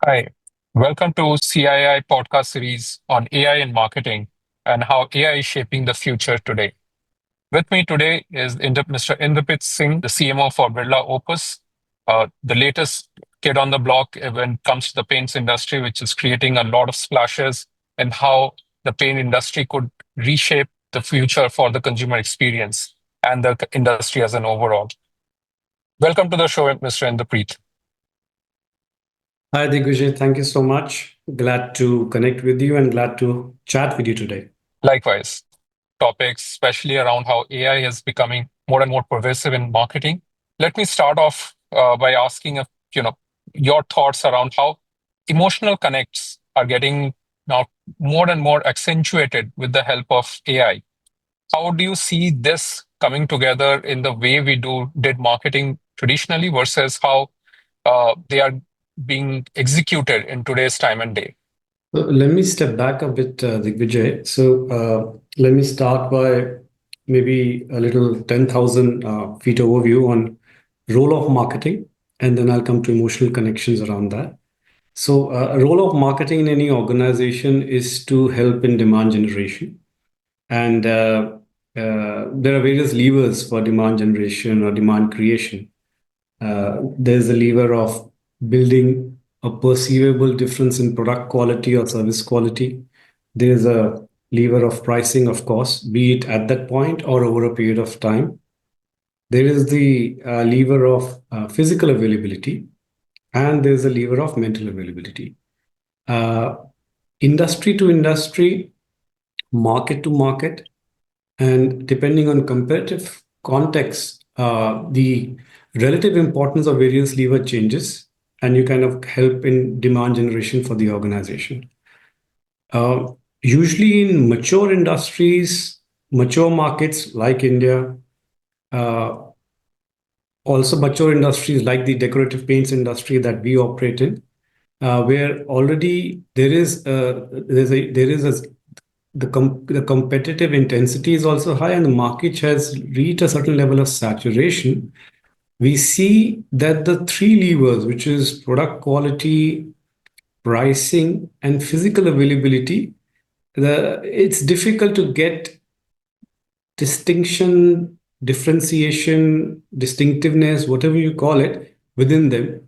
Hi, welcome to CII podcast series on AI in marketing and how AI is shaping the future today. With me today is Mr. Inderpit Singh, the CMO for Birla Opus, the latest kid on the block when it comes to the paints industry, which is creating a lot of splashes and how the paint industry could reshape the future for the consumer experience and the industry as an overall. Welcome to the show, Mr. Inderpit. Hi, Digvijay. Thank you so much. Glad to connect with you and glad to chat with you today. Likewise, topics, especially around how AI is becoming more and more pervasive in marketing. Let me start off by asking, you know, your thoughts around how emotional connects are getting now more and more accentuated with the help of AI. How do you see this coming together in the way we did marketing traditionally versus how they are being executed in today's time and day? Let me step back a bit, Digvijay. Let me start by maybe a little 10,000 feet overview on role of marketing, and then I'll come to emotional connections around that. A role of marketing in any organization is to help in demand generation. And there are various levers for demand generation or demand creation. There's a lever of building a perceivable difference in product quality or service quality. There's a lever of pricing, of course, be it at that point or over a period of time. There is the lever of physical availability, and there's a lever of mental availability. Uh, Industry to industry, market to market, and depending on competitive context, the relative importance of various lever changes, and you kind of help in demand generation for the organization. Uh, Usually in mature industries, mature markets like India, uh, also mature industries like the decorative paints industry that we operate in, where already there is a the competitive intensity is also high and the market has reached a certain level of saturation. We see that the three levers, which is product quality, pricing, and physical availability, it's difficult to get distinction, differentiation, distinctiveness, whatever you call it, within them.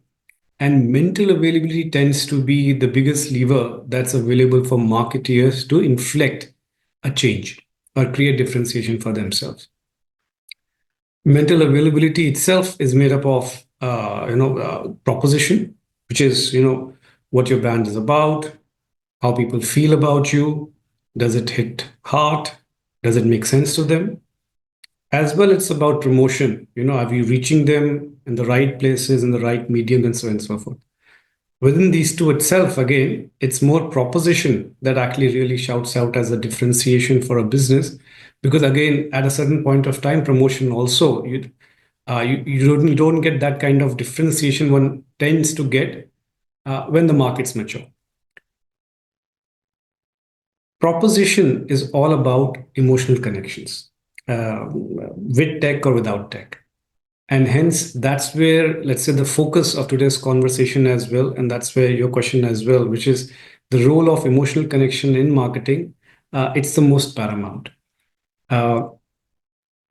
And mental availability tends to be the biggest lever that's available for marketeers to inflect a change or create differentiation for themselves. Mental availability itself is made up of proposition, which is what your brand is about, how people feel about you, does it hit heart, does it make sense to them? As well, it's about promotion. Are you reaching them in the right places, in the right medium, and so on and so forth. Within these two itself, again, it's more proposition that actually really shouts out as a differentiation for a business. Because again, at a certain point of time, promotion also, you don't get that kind of differentiation one tends to get when the market's mature. Proposition is all about emotional connections, with tech or without tech. And hence, that's where, let's say, the focus of today's conversation as well. And that's where your question as well, which is the role of emotional connection in marketing. It's the most paramount. Uh,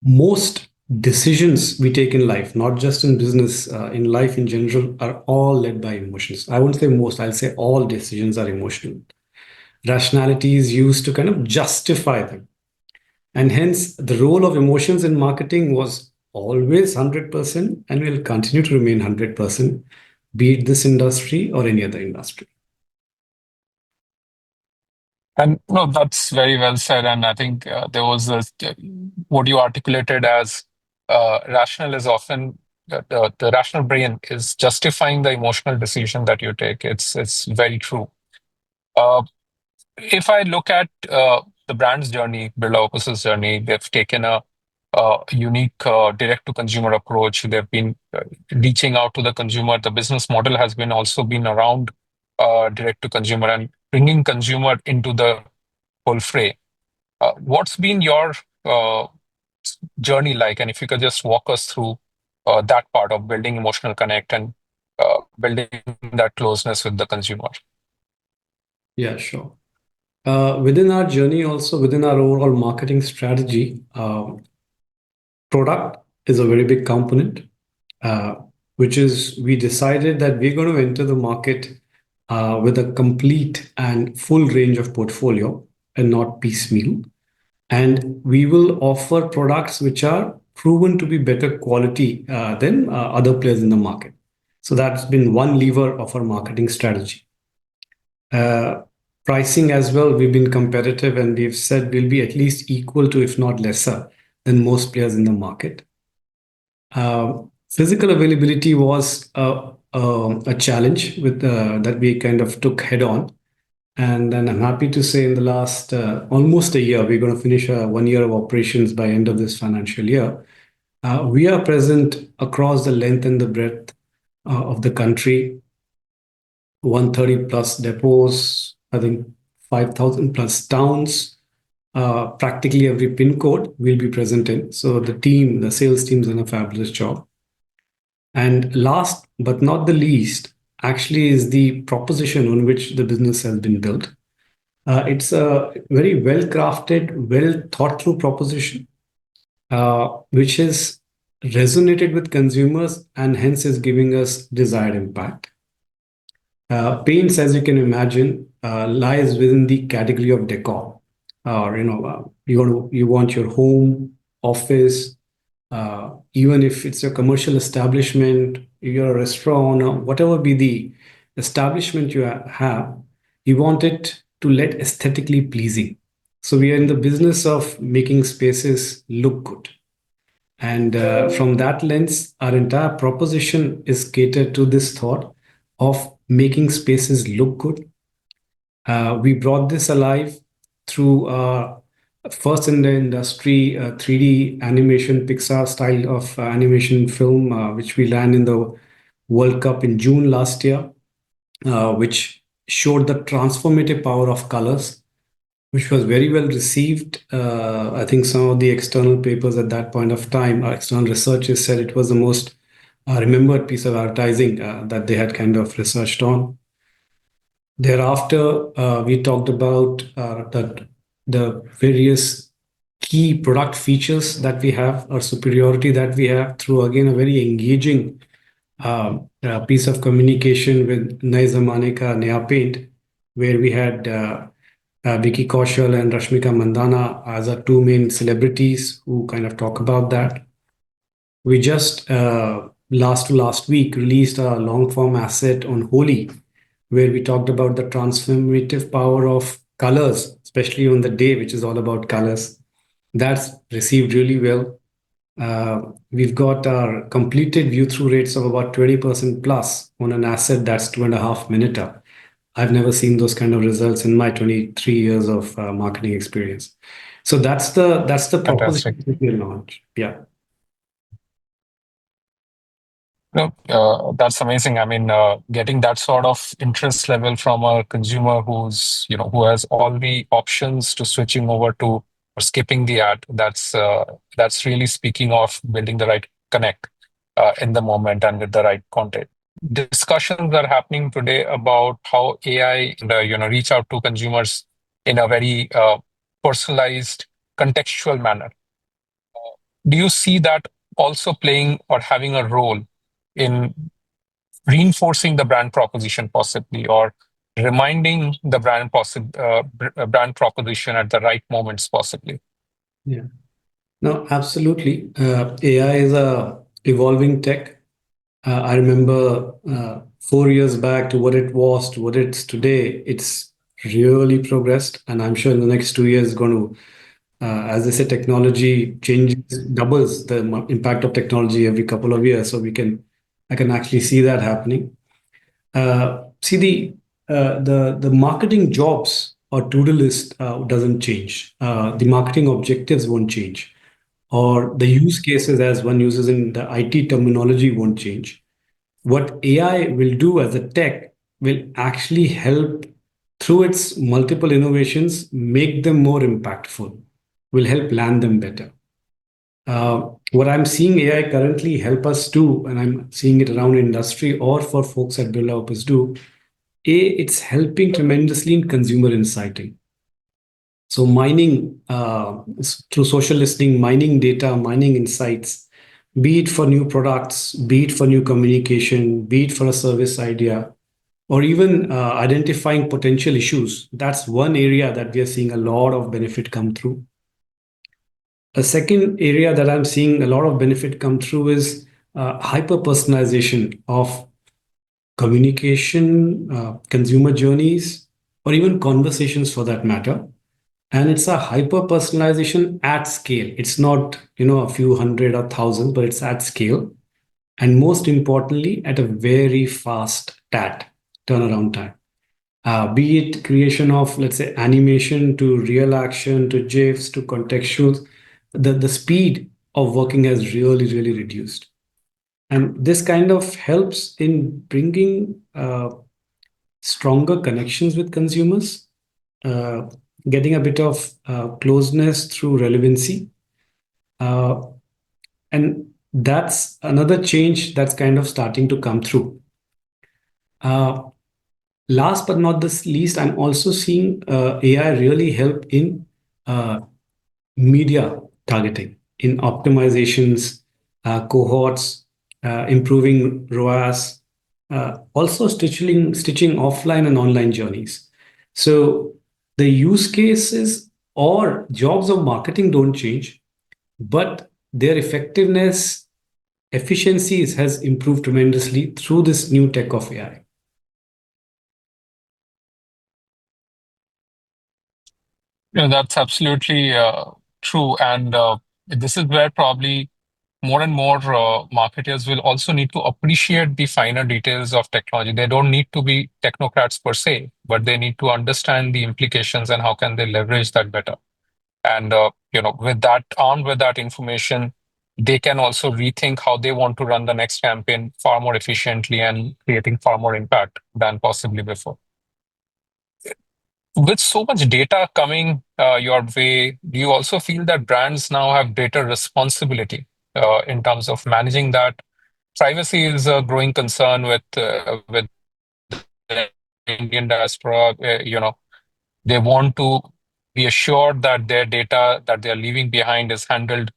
Most decisions we take in life, not just in business, in life in general, are all led by emotions. I won't say most, I'll say all decisions are emotional. Rationality is used to kind of justify them. And hence, the role of emotions in marketing was always 100% and will continue to remain 100%, be it this industry or any other industry. And no, that's very well said. And I think there was what you articulated as rational is often the rational brain is justifying the emotional decision that you take. It's very true. Uh, if I look at the brand's journey, Birla Opus's journey, they've taken a unique direct-to-consumer approach. They've been reaching out to the consumer. The business model has been also been around direct-to-consumer and bringing consumer into the whole fray. What's been your uh, journey like? And if you could just walk us through that part of building emotional connect and building that closeness with the consumer. Yeah, sure. Within our journey, also within our overall marketing strategy, product is a very big component, uh, which is we decided that we're going to enter the market with a complete and full range of portfolio and not piecemeal. And we will offer products which are proven to be better quality than other players in the market. So that's been one lever of our marketing strategy. Uh, Pricing as well, we've been competitive and we've said we'll be at least equal to, if not lesser, than most players in the market. Physical availability was a challenge with that we kind of took head on. And then I'm happy to say in the last almost a year, we're going to finish 1 year of operations by end of this financial year. We are present across the length and the breadth of the country, 130 plus depots, I think 5,000 plus towns, practically every pin code will be present in. So the sales team's done a fabulous job. And last but not the least, actually, is the proposition on which the business has been built. It's a very well crafted, well thought through proposition, which has resonated with consumers and hence is giving us desired impact. Paints, as you can imagine, lies within the category of decor. Or you want your home, office, even if it's a commercial establishment, you're a restaurant, or whatever be the establishment you have, you want it to let aesthetically pleasing. So we are in the business of making spaces look good. And from that lens, our entire proposition is catered to this thought of making spaces look good. We brought this alive through first in the industry 3D animation, Pixar style of animation film, which we ran in the World Cup in June last year, which showed the transformative power of colors, which was very well received. I think some of the external papers at that point of time, external researchers said it was the most remembered piece of advertising that they had kind of researched on. Thereafter, we talked about the various key product features that we have or superiority that we have through, again, a very engaging piece of communication with Nai Zamane Ka Naya Paint, where we had Vicky Kaushal and Rashmika Mandana as our two main celebrities who kind of talk about that. We just last week released a long form asset on Holi, where we talked about the transformative power of colors, especially on the day, which is all about colors. That's received really well. We've got our completed view through rates of about 20% plus on an asset that's 2.5 minute up. I've never seen those kind of results in my 23 years of marketing experience. So that's the proposition Fantastic. that we launched. Yeah. No, that's amazing. I mean, getting that sort of interest level from a consumer who's, who has all the options to switching over to or skipping the ad. That's really speaking of building the right connect in the moment and with the right content. Discussions are happening today about how AI, reach out to consumers in a very personalized, contextual manner. Do you see that also playing or having a role in reinforcing the brand proposition possibly, or reminding the brand proposition at the right moments possibly? Yeah. No, absolutely. AI is a evolving tech. I remember 4 years back to what it was to what it's today. It's really progressed, and I'm sure in the next 2 years, it's going to, as they say, technology changes, doubles the impact of technology every couple of years. So I can actually see that happening. See the marketing jobs or to-do list doesn't change. The marketing objectives won't change, or the use cases as one uses in the IT terminology won't change. What AI will do as a tech will actually help through its multiple innovations make them more impactful, will help land them better. What I'm seeing AI currently help us do, and I'm seeing it around industry or for folks at developers do, it's helping tremendously in consumer insighting. So mining through social listening, mining data, mining insights, be it for new products, be it for new communication, be it for a service idea, or even identifying potential issues. That's one area that we are seeing a lot of benefit come through. A second area that I'm seeing a lot of benefit come through is hyper personalization of communication, consumer journeys, or even conversations for that matter. And it's a hyper personalization at scale. It's not, a few hundred or thousand, but it's at scale. And most importantly, at a very fast TAT, turnaround time. Be it creation of, let's say, animation to real action to GIFs to contextuals, the speed of working has really, really reduced. And this kind of helps in bringing stronger connections with consumers, uh, getting a bit of closeness through relevancy. Uh, and that's another change that's kind of starting to come through. Uh, Last but not the least, I'm also seeing AI really help in uh, media targeting, in optimizations, cohorts, improving ROAS, also stitching offline and online journeys. So the use cases or jobs of marketing don't change, but their effectiveness, efficiencies has improved tremendously through this new tech of AI. That's absolutely true. And this is where probably more and more marketers will also need to appreciate the finer details of technology. They don't need to be technocrats per se, but they need to understand the implications and how can they leverage that better. And with that, armed with that information, they can also rethink how they want to run the next campaign far more efficiently and creating far more impact than possibly before. With so much data coming your way, do you also feel that brands now have greater responsibility in terms of managing that? Privacy is a growing concern with the Indian diaspora. They want to be assured that their data that they are leaving behind is handled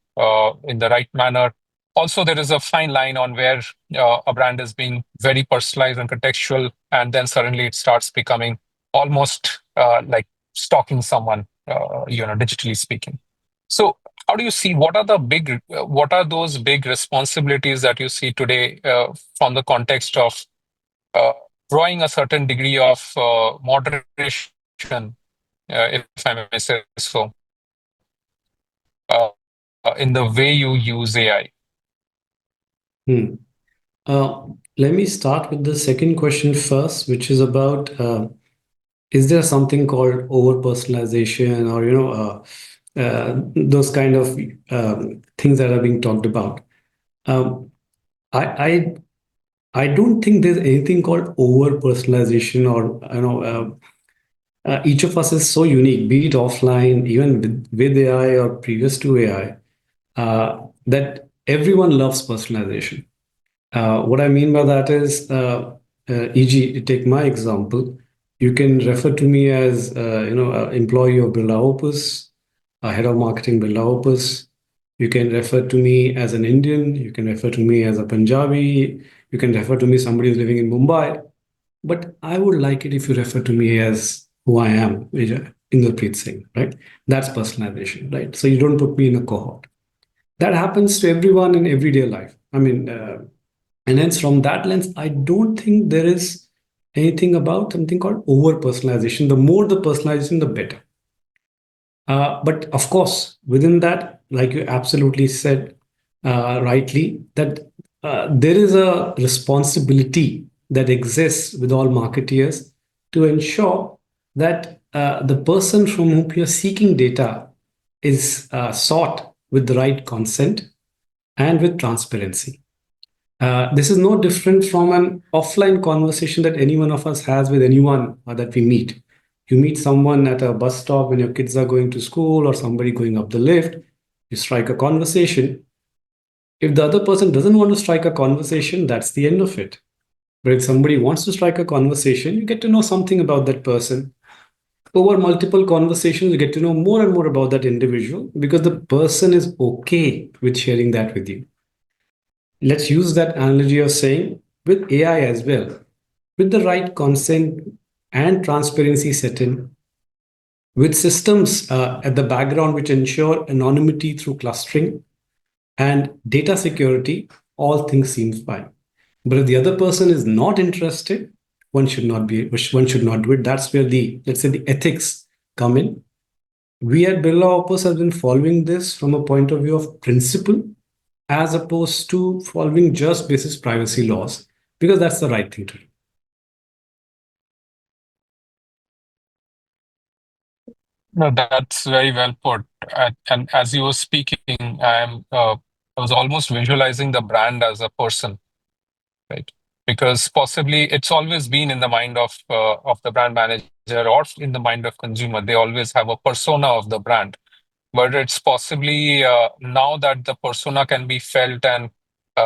in the right manner. Also, there is a fine line on where a brand is being very personalized and contextual, and then suddenly it starts becoming almost like stalking someone, digitally speaking. So, how do you see what are those big responsibilities that you see today from the context of uh, drawing a certain degree of moderation, if I may say so, in the way you use AI? Hmm. Let me start with the second question first, which is about is there something called over personalization or those kind of things that are being talked about. Um, I, I I don't think there's anything called over personalization or each of us is so unique, be it offline, even with AI or previous to AI, that everyone loves personalization. What I mean by that is, e.g., take my example. You can refer to me as, employee of Birla Opus, a head of marketing Birla Opus. You can refer to me as an Indian. You can refer to me as a Punjabi. You can refer to me somebody who's living in Mumbai. But I would like it if you refer to me as who I am, Inderpreet Singh, right? That's personalization, right? So you don't put me in a cohort. That happens to everyone in everyday life. I mean, and hence, from that lens, I don't think there is anything about something called over personalization. The more the personalization, the better. But of course, within that, like you absolutely said rightly, that there is a responsibility that exists with all marketeers to ensure that the person from whom you're seeking data is sought with the right consent and with transparency. This is no different from an offline conversation that any one of us has with anyone that we meet. You meet someone at a bus stop when your kids are going to school or somebody going up the lift. You strike a conversation. If the other person doesn't want to strike a conversation, that's the end of it. But if somebody wants to strike a conversation, you get to know something about that person. Over multiple conversations, you get to know more and more about that individual because the person is okay with sharing that with you. Let's use that analogy of saying with AI as well, with the right consent and transparency set in, with systems at the background which ensure anonymity through clustering and data security, all things seem fine. But if the other person is not interested, one should not do it. That's where the, let's say, the ethics come in. We at Birla Opus have been following this from a point of view of principle as opposed to following just basis privacy laws, because that's the right thing to do. No, that's very well put. And as you were speaking, I was almost visualizing the brand as a person, right? Because possibly it's always been in the mind of the brand manager or in the mind of consumer. They always have a persona of the brand, but it's possibly now that the persona can be felt and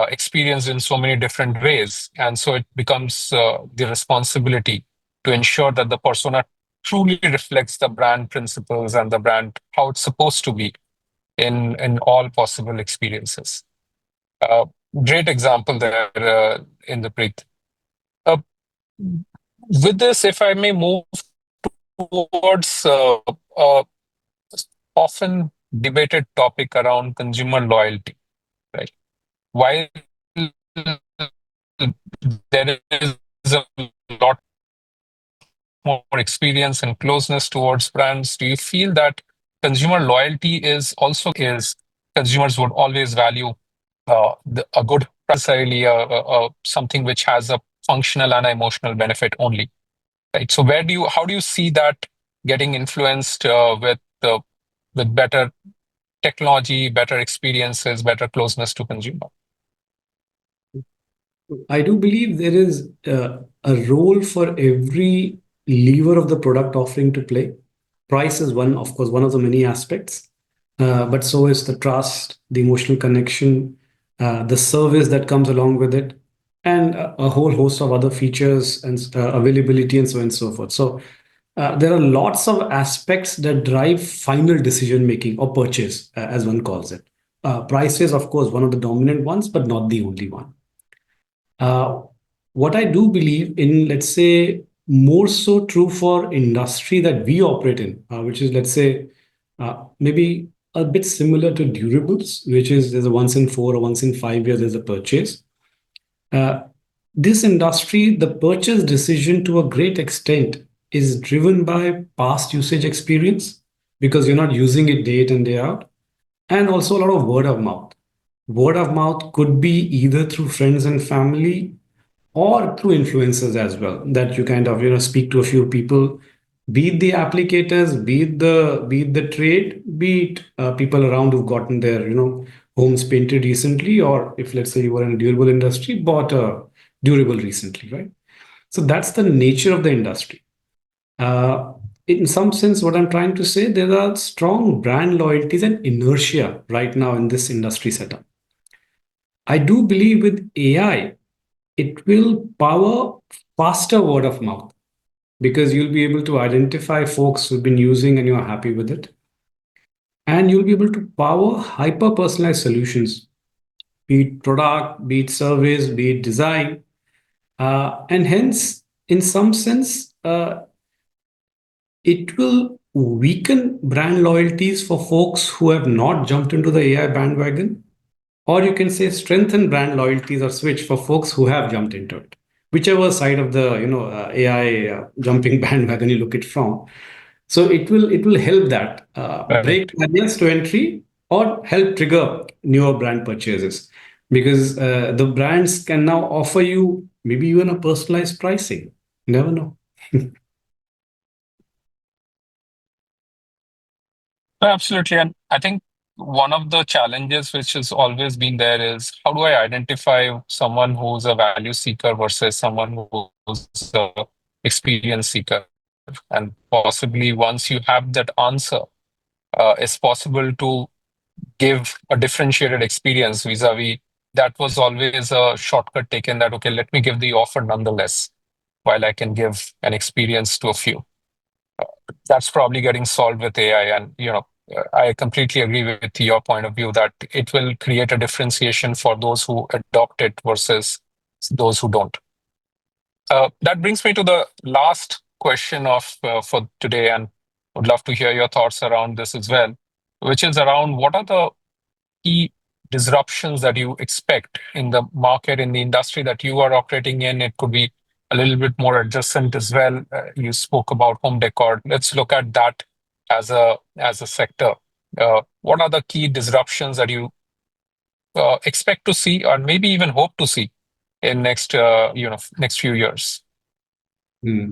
experienced in so many different ways, and so it becomes the responsibility to ensure that the persona truly reflects the brand principles and the brand how it's supposed to be in all possible experiences. Uh, Great example there in the Preet. Uh, with this, if I may move towards often debated topic around consumer loyalty, right? While there is a lot more experience and closeness towards brands, do you feel that consumer loyalty is also is consumers would always value a good necessarily something which has a functional and emotional benefit only, right? So how do you see that getting influenced with better technology, better experiences, better closeness to consumer? I do believe there is a role for every lever of the product offering to play. Price is one, of course, one of the many aspects, but so is the trust, the emotional connection, the service that comes along with it, and a whole host of other features and availability and so on and so forth. So there are lots of aspects that drive final decision making or purchase, as one calls it. Price is, of course, one of the dominant ones, but not the only one. Uh, what I do believe in, let's say, more so true for industry that we operate in, which is, let's say, maybe a bit similar to durables, which is there's a once in 4 or once in 5 years there's a purchase. Uh, this industry, the purchase decision to a great extent is driven by past usage experience because you're not using it day in and day out, and also a lot of word of mouth. Word of mouth could be either through friends and family or through influencers as well, that you kind of speak to a few people, be it the applicators, be it the trade, be it people around who've gotten their homes painted recently, or if, let's say, you were in a durable industry, bought a durable recently, right? So that's the nature of the industry. uh, in some sense, what I'm trying to say, there are strong brand loyalties and inertia right now in this industry setup. I do believe with AI, it will power faster word of mouth because you'll be able to identify folks who've been using and you're happy with it. And you'll be able to power hyper personalized solutions, be it product, be it service, be it design. And hence, in some sense, it will weaken brand loyalties for folks who have not jumped into the AI bandwagon, or you can say strengthen brand loyalties or switch for folks who have jumped into it, whichever side of the AI jumping bandwagon you look it from. So it will help that break Right. barriers to entry or help trigger newer brand purchases, because the brands can now offer you maybe even a personalized pricing. Never know. No, absolutely. And I think one of the challenges which has always been there is how do I identify someone who's a value seeker versus someone who's a experience seeker? And possibly once you have that answer, it's possible to give a differentiated experience vis-a-vis, that was always a shortcut taken that, okay, let me give the offer nonetheless, while I can give an experience to a few. That's probably getting solved with AI. And, I completely agree with your point of view that it will create a differentiation for those who adopt it versus those who don't. That brings me to the last question of for today, and would love to hear your thoughts around this as well, which is around what are the key disruptions that you expect in the market, in the industry that you are operating in? It could be a little bit more adjacent as well. You spoke about home decor. Let's look at that as a sector. What are the key disruptions that you expect to see, or maybe even hope to see in next few years? Hmm.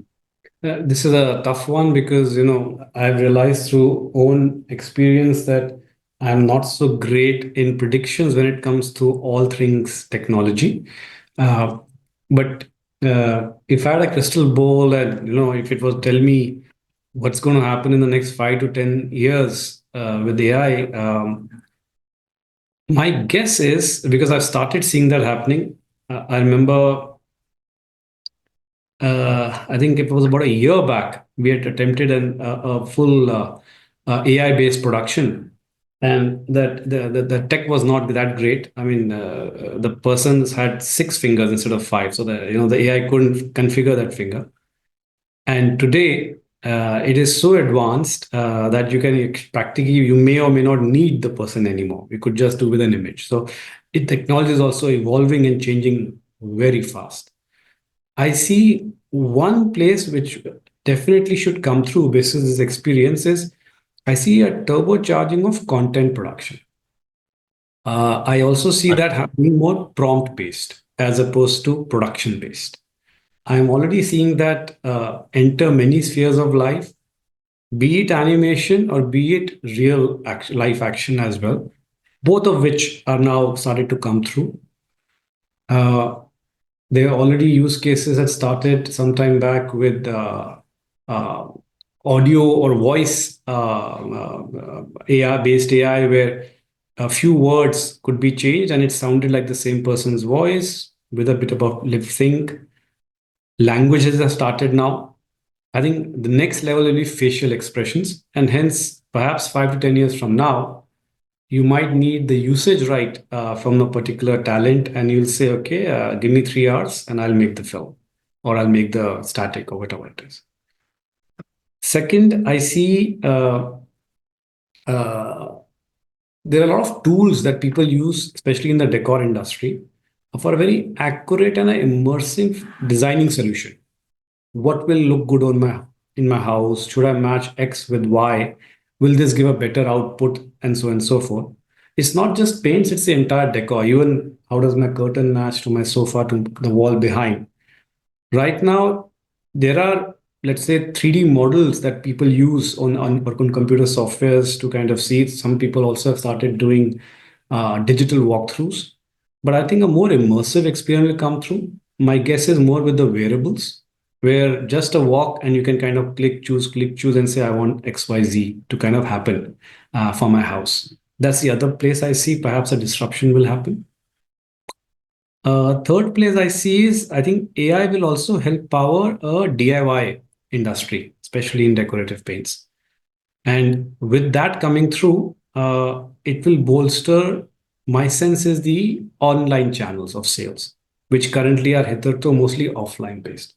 This is a tough one because, I've realized through own experience that I'm not so great in predictions when it comes to all things technology. Uh, but if I had a crystal ball and, if it was tell me what's going to happen in the next 5 to 10 years with AI, my guess is because I've started seeing that happening. I remember I think it was about a year back, we had attempted a full AI-based production, and that the tech was not that great. I mean, the persons had 6 fingers instead of 5, so the AI couldn't configure that finger. And today, it is so advanced that practically you may or may not need the person anymore. You could just do with an image. So, technology is also evolving and changing very fast. I see one place which definitely should come through basis this experience is I see a turbocharging of content production. I also see Right. that happening more prompt based as opposed to production based. I'm already seeing that enter many spheres of life, be it animation or be it real life action as well, both of which are now started to come through. Uh, There are already use cases that started some time back with uh, audio or voice AI based AI, where a few words could be changed and it sounded like the same person's voice with a bit of lip sync. Languages have started now. I think the next level will be facial expressions, and hence, perhaps 5 to 10 years from now, you might need the usage right from a particular talent, and you'll say, okay, give me 3 hours and I'll make the film or I'll make the static or whatever it is. Second, I see uh, there are a lot of tools that people use, especially in the decor industry, for a very accurate and immersive designing solution. What will look good on my in my house? Should I match X with Y? Will this give a better output? And so on and so forth. It's not just paints, it's the entire decor. Even how does my curtain match to my sofa, to the wall behind? Right now, there are, let's say, 3D models that people use on computer softwares to kind of see it. Some people also have started doing digital walkthroughs. But I think a more immersive experience will come through. My guess is more with the wearables, where just a walk and you can kind of click, choose, and say, I want XYZ to kind of happen for my house. That's the other place I see perhaps a disruption will happen. Third place I see is I think AI will also help power a DIY industry, especially in decorative paints. And with that coming through, it will bolster, my sense is, the online channels of sales, which currently are hitherto mostly offline based.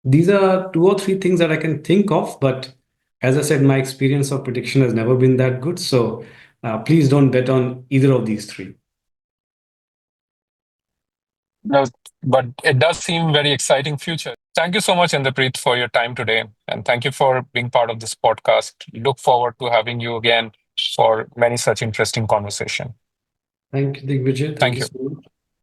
These are 2 or 3 things that I can think of, but as I said, my experience of prediction has never been that good. So please don't bet on either of these three. No, but it does seem very exciting future. Thank you so much, Inderpreet, for your time today, and thank you for being part of this podcast. Look forward to having you again for many such interesting conversation. Thank you, Digvijay. Thank Thank you you. so much.